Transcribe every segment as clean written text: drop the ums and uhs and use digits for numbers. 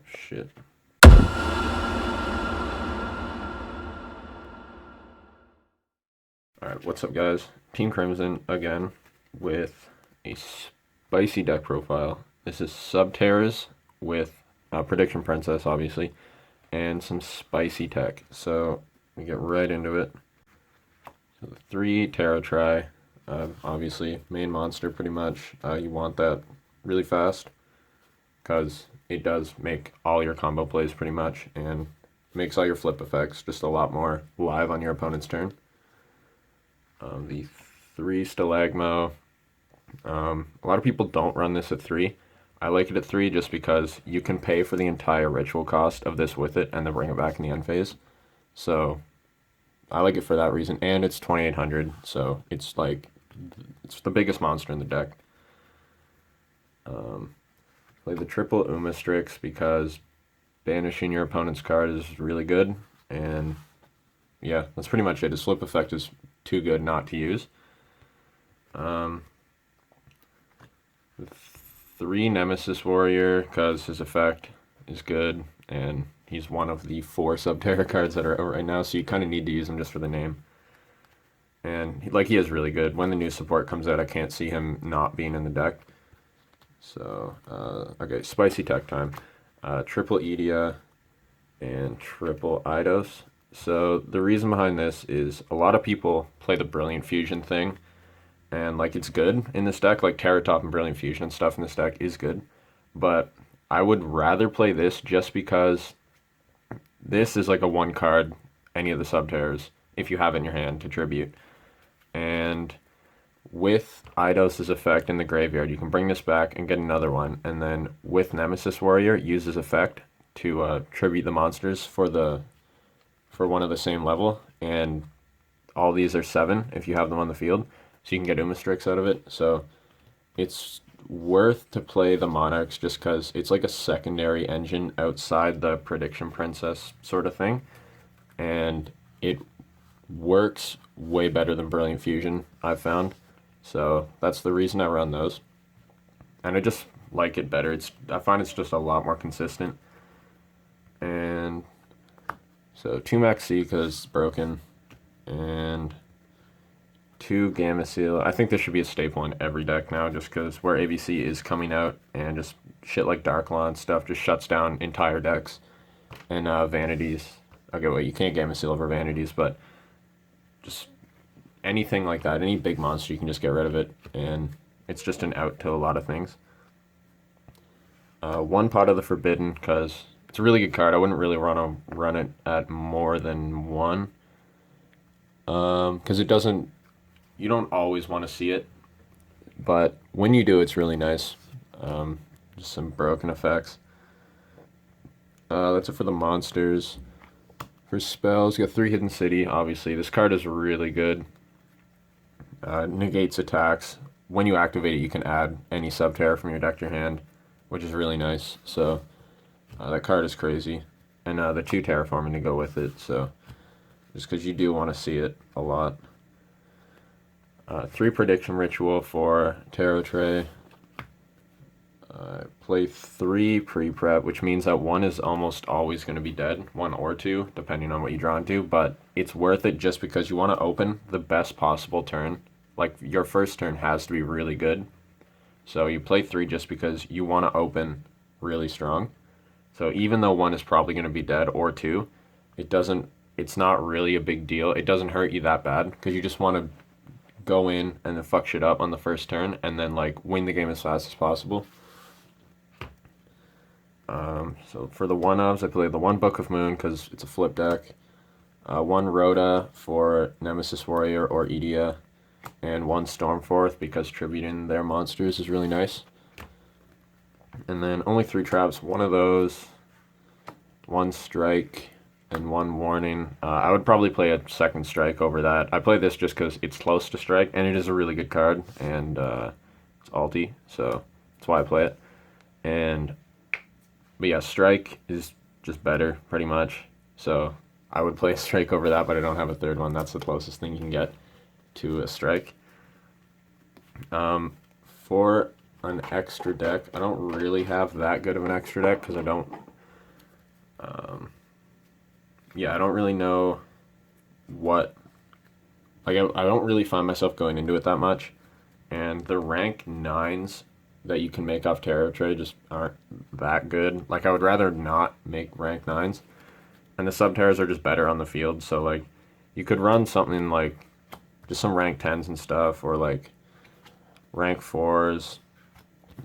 shit. Alright, what's up guys? Team Crimson again with a spicy deck profile. This is Subterrors with Prediction Princess, obviously, and some spicy tech. So we get right into it. So the 3 Tarot Try, obviously main monster pretty much. You want that really fast because it does make all your combo plays pretty much and makes all your flip effects just a lot more live on your opponent's turn. The 3 Stalagmo. A lot of people don't run this at 3. I like it at 3 just because you can pay for the entire ritual cost of this with it and then bring it back in the end phase. So I like it for that reason, and it's 2800, so it's like it's the biggest monster in the deck. Play the triple Umastrix because banishing your opponent's card is really good, and yeah, that's pretty much it. His flip effect is too good not to use. 3 Nemesis Warrior because his effect is good, and he's one of the 4 Subterror cards that are out right now, so you kind of need to use him just for the name. And he is really good. When the new support comes out, I can't see him not being in the deck. So, okay, spicy tech time. Triple Edea and triple Eidos. So the reason behind this is a lot of people play the Brilliant Fusion thing, and it's good in this deck. Like Terror Top and Brilliant Fusion and stuff in this deck is good, but I would rather play this just because this is like a 1 card, any of the Subterrors, if you have it in your hand to tribute. And with Eidos' effect in the graveyard, you can bring this back and get another one, and then with Nemesis Warrior, use his effect to tribute the monsters for one of the same level, and all these are 7 if you have them on the field, so you can get Umastrix out of it. So it's worth to play the Monarchs just because it's like a secondary engine outside the Prediction Princess sort of thing, and it works way better than Brilliant Fusion, I've found. So that's the reason I run those, and I just like it better. I find it's just a lot more consistent. And so 2 Max C because it's broken, and 2 Gamma Seal. I think this should be a staple in every deck now, just because where ABC is coming out, and just shit like Dark Law and stuff just shuts down entire decks. And Vanities. Okay, wait, you can't Gamma Seal over Vanities, but just anything like that, any big monster, you can just get rid of it, and it's just an out to a lot of things. 1 Pot of the Forbidden because it's a really good card. I wouldn't really run it at more than 1, because you don't always want to see it, but when you do, it's really nice. Just some broken effects. That's it for the monsters. For spells, you got 3 Hidden City. Obviously, this card is really good. Negates attacks. When you activate it, you can add any Subterror from your deck to your hand, which is really nice. So that card is crazy, and the 2 Terraforming to go with it. So just because you do want to see it a lot. 3 Prediction Ritual for Tarot Tray. Play 3 Pre-Prep, which means that 1 is almost always going to be dead, 1 or 2, depending on what you draw into, but it's worth it just because you want to open the best possible turn. Like, your first turn has to be really good, so you play 3 just because you want to open really strong. So even though 1 is probably going to be dead, or 2, it's not really a big deal. It doesn't hurt you that bad, because you just want to go in and then fuck shit up on the first turn, and then win the game as fast as possible. So for the 1-ofs, I play the 1 Book of Moon because it's a flip deck, 1 Rhoda for Nemesis Warrior or Edea, and 1 Stormforth because tributing their monsters is really nice. And then only 3 traps, 1 of those, 1 Strike, and 1 Warning. I would probably play a 2nd Strike over that. I play this just because it's close to Strike, and it is a really good card, and it's alti, so that's why I play it. But yeah, Strike is just better, pretty much. So I would play a Strike over that, but I don't have a 3rd one. That's the closest thing you can get to a Strike. For an extra deck, I don't really have that good of an extra deck because I don't Yeah, I don't really know what, like, I don't really find myself going into it that much. And the rank 9s that you can make off Terror Trade just aren't that good. Like, I would rather not make rank 9s. And the Subterrors are just better on the field, so, like, you could run something like just some rank 10s and stuff, or, like, rank 4s,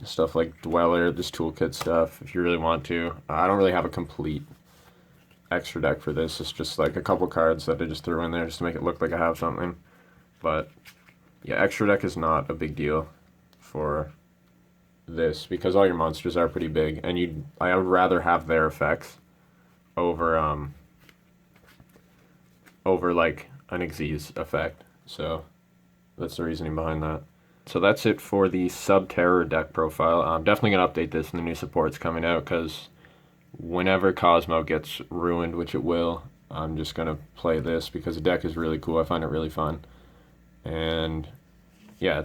stuff like Dweller, this toolkit stuff, if you really want to. I don't really have a complete extra deck for this. It's just, like, a couple cards that I just threw in there just to make it look like I have something. But yeah, extra deck is not a big deal for this because all your monsters are pretty big, and I would rather have their effects over over like an Xyz effect. So that's the reasoning behind that. So that's it for the Subterror deck profile. I'm definitely gonna update this when the new support's coming out because whenever Cosmo gets ruined, which it will, I'm just gonna play this because the deck is really cool. I find it really fun. And yeah,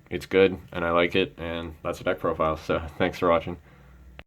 it's good and I like it, and that's a deck profile. So thanks for watching.